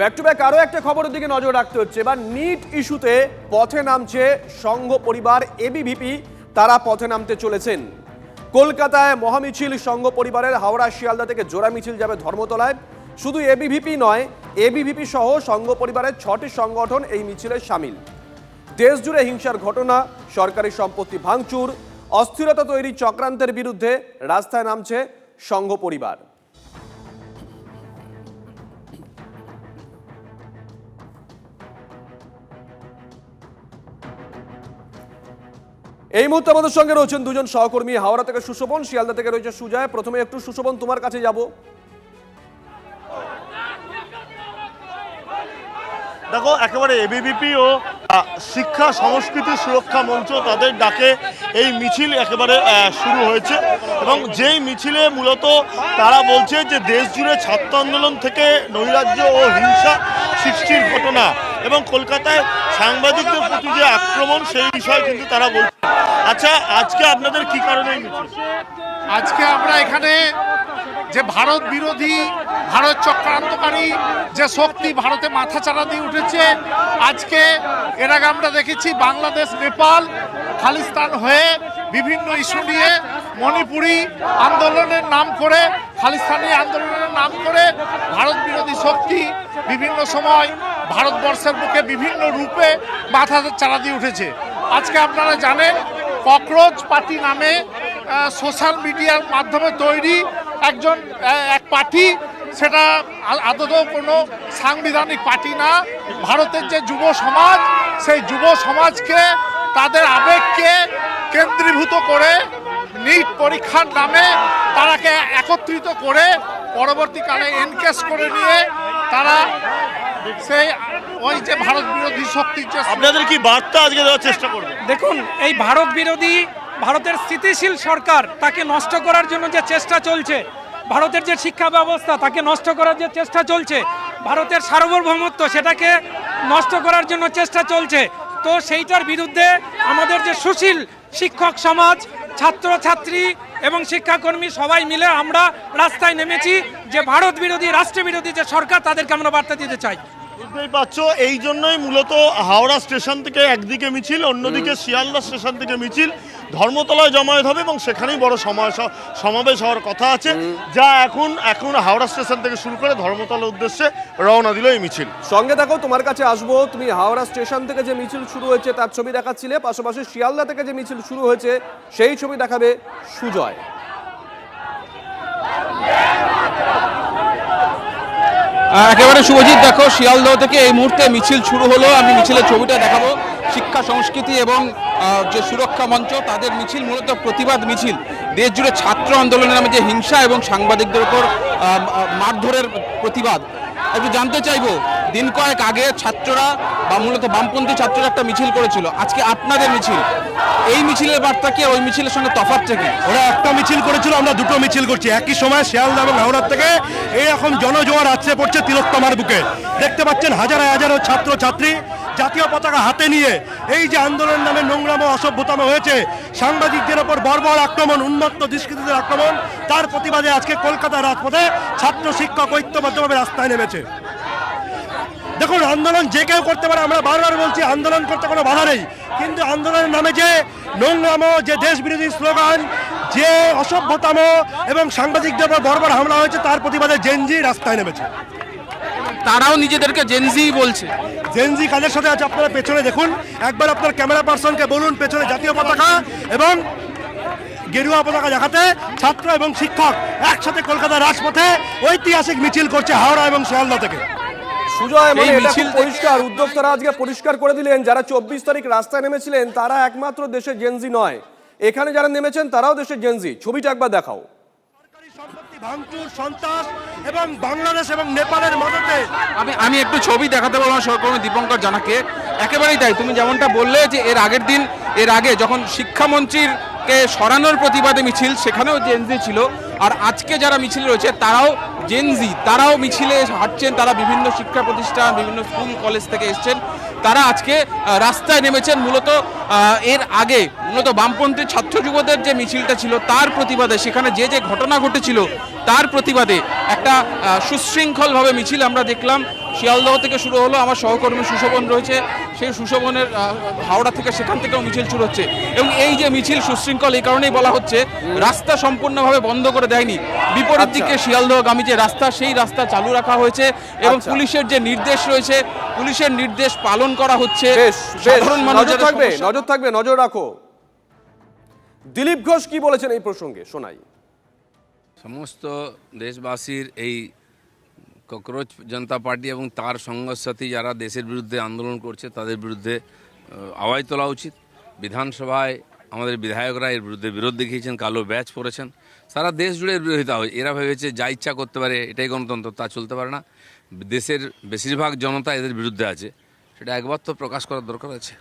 Back to back আরও একটা খবরের দিকে নজর রাখতে হচ্ছে। এবার নিট ইস্যুতে পথে নামছে সংঘ পরিবার, এবিভিপি তারা পথে নামতে চলেছেন। কলকাতায় মহামিছিল সংঘ পরিবারের, হাওড়া শিয়ালদা থেকে জোড়া মিছিল যাবে ধর্মতলায়। শুধু এবিভিপি নয়, এবিভিপি সহ সংঘ পরিবারের 6টি সংগঠন এই মিছিলে সামিল। দেশ জুড়ে হিংসার ঘটনা, সরকারি সম্পত্তি ভাঙচুর, অস্থিরতা তৈরি চক্রান্তের বিরুদ্ধে রাস্তায় নামছে সংঘ পরিবার। এই মুহূর্তে আমাদের সঙ্গে রয়েছেন দুজন সহকর্মী, হাওড়া থেকে সুশোভন, শিয়ালদা থেকে রয়েছে সুজয়। প্রথমে একটু সুশোভন, তোমার কাছে যাব। দেখো, একেবারে এবিভিপি ও শিক্ষা সংস্কৃতি সুরক্ষা মঞ্চ তাদের ডাকে এই মিছিল একেবারে শুরু হয়েছে এবং যেই মিছিলে মূলত তারা বলছে যে দেশ জুড়ে ছাত্র আন্দোলন থেকে নৈরাজ্য ও হিংসা সৃষ্টির ঘটনা এবং কলকাতায় সাংবাদিকদের প্রতি যে আক্রমণ সেই বিষয়ে কিন্তু তারা বলছে। আচ্ছা, আজকে আপনাদের কি কারণে এই মিছিল? আজকে আমরা এখানে যে ভারত বিরোধী, ভারত চক্রান্তকারী যে শক্তি ভারতে মাথাচাড়া দিয়ে উঠেছে, আজকে এর আগে আমরা দেখেছি বাংলাদেশ, নেপাল, খালিস্তান হয়ে বিভিন্ন ইস্যু নিয়ে মণিপুরি আন্দোলনের নাম করে, খালিস্তানি আন্দোলনের নাম করে ভারত বিরোধী শক্তি বিভিন্ন সময় ভারতবর্ষের বুকে বিভিন্ন রূপে মাথাচাড়া দিয়ে উঠেছে। আজকে আপনারা জানেন ককরোচ পার্টি নামে সোশ্যাল মিডিয়ার মাধ্যমে তৈরি এক পার্টি, সেটা আদৌ কোনো সাংবিধানিক পার্টি না। ভারতের যে যুব সমাজ, সেই যুব সমাজকে তাদের আবেগকে কেন্দ্রীভূত করে নিট পরীক্ষার নামে তারাকে একত্রিত করে পরবর্তীকালে এনকেস করে নিয়ে তারা সেই ওই যে ভারত বিরোধী শক্তির যে আপনাদের কি বার্তা আজকে দেওয়ার চেষ্টা করবেন? দেখুন, এই ভারত বিরোধী, ভারতের স্থিতিশীল সরকার তাকে নষ্ট করার জন্য যে চেষ্টা চলছে, ভারতের যে শিক্ষা ব্যবস্থা তাকে নষ্ট করার যে চেষ্টা চলছে, ভারতের সার্বভৌমত্ব সেটাকে নষ্ট করার জন্য চেষ্টা চলছে। তো সেইটার বিরুদ্ধে আমাদের যে সুশীল শিক্ষক সমাজ, ছাত্রছাত্রী এবং শিক্ষাকর্মী সবাই মিলে আমরা রাস্তায় নেমেছি যে ভারত বিরোধী, রাষ্ট্র বিরোধী যে সরকার তাদেরকে আমরা বার্তা দিতে চাই। বুঝতেই পারছো, এই জন্যই মূলত হাওড়া স্টেশন থেকে একদিকে মিছিল, অন্যদিকে শিয়ালদা স্টেশন থেকে মিছিল ধর্মতলায় জমায়েত হবে এবং সেখানেই বড় সমাবেশ হওয়ার কথা আছে, যা এখন হাওড়া স্টেশন থেকে শুরু করে ধর্মতলার উদ্দেশ্যে রওনা দিল এই মিছিল। সঙ্গে থাকো, তোমার কাছে আসবো। তুমি হাওড়া স্টেশন থেকে যে মিছিল শুরু হয়েছে তার ছবি দেখাচ্ছিলে, পাশাপাশি শিয়ালদা থেকে যে মিছিল শুরু হয়েছে সেই ছবি দেখাবে সুজয়। একেবারে শুভজিৎ, দেখো শিয়ালদহ থেকে এই মুহূর্তে মিছিল শুরু হলো। আমি মিছিলের ছবিটা দেখাবো। শিক্ষা সংস্কৃতি এবং যে সুরক্ষা মঞ্চ তাদের মিছিল, মূলত প্রতিবাদ মিছিল। দেশ জুড়ে ছাত্র আন্দোলনের নামে যে হিংসা এবং সাংবাদিকদের উপর মারধরের প্রতিবাদ। একটু জানতে চাইবো, দিন কয়েক আগে ছাত্ররা বা মূলত বামপন্থী ছাত্ররা একটা মিছিল করেছিল, আজকে আপনাদের মিছিল, এই মিছিলের বার্তা কি, ওই মিছিলের সঙ্গে তফাৎটা কি? ওরা একটা মিছিল করেছিল, আমরা দুটো মিছিল করছি একই সময় শিয়ালদা এবং হাওড়ার থেকে। এই এখন জনজোয়ার আছড়ে পড়ছে তিলোত্তমার বুকে। দেখতে পাচ্ছেন হাজার হাজারো ছাত্র ছাত্রী জাতীয় পতাকা হাতে নিয়ে এই যে আন্দোলন নামে নোংরাম অসভ্যতম হয়েছে, সাংবাদিকদের ওপর বর্বর আক্রমণ, উন্মত্ত দুষ্কৃতীদের আক্রমণ, তার প্রতিবাদে আজকে কলকাতার রাজপথে ছাত্র শিক্ষক ঐক্যবদ্ধভাবে রাস্তায় নেমেছে। দেখুন, আন্দোলন যে কেউ করতে পারে, আমরা বারবার বলছি আন্দোলন করতে কোনো বাধা নেই, কিন্তু আন্দোলনের নামে যে নোংরাম, যে দেশ বিরোধী স্লোগান, যে অসভ্যতম এবং সাংবাদিকদের উপর বর্বর হামলা হয়েছে, তার প্রতিবাদে জেনজি রাস্তায় নেমেছে। তারাও নিজেদেরকে জেনজি বলছে। জেনজি কাদের সাথে আছে আপনারা পেছনে দেখুন, একবার আপনার ক্যামেরা পার্সনকে বলুন পেছনে জাতীয় পতাকা এবং গেরুয়া পতাকা দেখাতে। ছাত্র এবং শিক্ষক একসাথে কলকাতার রাজপথে ঐতিহাসিক মিছিল করছে হাওড়া এবং শিয়ালদা থেকে। সুজয়, মানে এটা খুব পরিষ্কার, উদ্যোক্তারা আজকে পরিষ্কার করে দিলেন যারা 24 তারিখ রাস্তায় নেমেছিলেন তারা একমাত্র দেশের জেনজি নয়, এখানে যারা নেমেছেন তারাও দেশের জেনজি। ছবিটা একবার দেখাও। সম্পত্তি ভাঙচুর, সন্ত্রাস এবং বাংলাদেশ এবং নেপালের মদতে। আমি একটু ছবি দেখাতে বললাম সহকর্মী দীপঙ্কর জানাকে। একেবারেই তাই, তুমি যেমনটা বললে যে এর আগে যখন শিক্ষামন্ত্রীকে সরানোর প্রতিবাদে মিছিল, সেখানেও জেনজি ছিল, আর আজকে যারা মিছিল রয়েছে তারাও জেনজি, তারাও মিছিলে হাঁটছেন। তারা বিভিন্ন শিক্ষা প্রতিষ্ঠান, বিভিন্ন স্কুল কলেজ থেকে এসছেন, তারা আজকে রাস্তায় নেমেছেন। মূলত এর আগে মূলত বামপন্থী ছাত্র যুবদের যে মিছিলটা ছিল তার প্রতিবাদে, সেখানে যে ঘটনা ঘটেছিল তার প্রতিবাদে একটা সুশৃঙ্খলভাবে মিছিল আমরা দেখলাম। শিয়ালদহ থেকে শুরু হলো, আমার সহকর্মী সুশোভন রয়েছে, সেই সুশোভনের হাওড়া থেকে সেখান থেকেও মিছিল শুরু হচ্ছে। এবং এই যে মিছিল সুশৃঙ্খল এই কারণেই বলা হচ্ছে, রাস্তা সম্পূর্ণভাবে বন্ধ করে দেয়নি, বিপরীত দিকে শিয়ালদহগামী যে রাস্তা সেই রাস্তা চালু রাখা হয়েছে এবং পুলিশের যে নির্দেশ রয়েছে পুলিশের নির্দেশ পালন করা হচ্ছে। বেশ বেশ, সাধারণ নজর মানুষের থাকবে, সমস্যা- নজর থাকবে, নজর রাখো। দিলীপ ঘোষ কি বলেছেন এই প্রসঙ্গে শোনাই। সমস্ত দেশবাসীর এই ককরোচ জনতা পার্টি এবং তার সঙ্গসাথী যারা দেশের বিরুদ্ধে আন্দোলন করছে তাদের বিরুদ্ধে আওয়াজ তোলা উচিত। বিধানসভায় আমাদের বিধায়করা এর বিরুদ্ধে বিরোধ দেখিয়েছেন, কালো ব্যাচ পড়েছেন, সারা দেশ জুড়ে এর বিরোধিতা হয়। এরা ভেবেছে যা ইচ্ছা করতে পারে, এটাই গণতন্ত্র, তা চলতে পারে না। দেশের বেশিরভাগ জনতা এদের বিরুদ্ধে আছে, সেটা একবার তো প্রকাশ করার দরকার আছে।